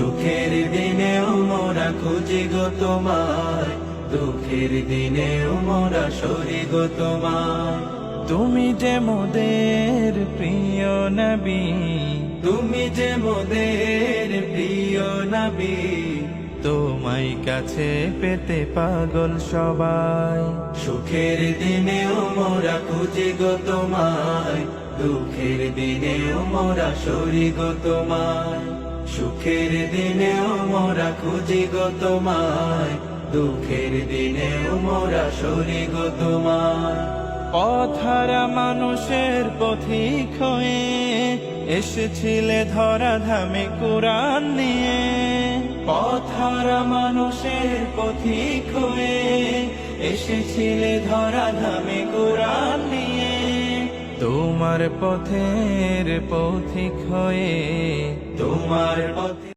সুখের দিনেও মোরা খুঁজি গো তোমায়, দুঃখের দিনেও মোরা সরি গো তোমায়। তুমি যে মোদের প্রিয় নবী, তুমি যে মোদের প্রিয় নবী, তোমায় কাছে পেতে পাগল সবাই। সুখের দিনেও মোরা খুঁজি গো তোমায়, দুঃখের দিনেও মোরা সরি গো তোমায়। সুখের দিনেও মোরা খুঁজি গো তোমায়, দুঃখের দিনেও মোরা সরি গো তোমায়। পথহারা মানুষের পথিক হয়ে এসেছিলে ধরা ধামে কোরআন নিয়ে। পথহারা মানুষের পথিক হয়ে এসেছিলে ধরা ধামে কোরআন নিয়ে। তোমার পথের পথিক হয়ে তোমার পথে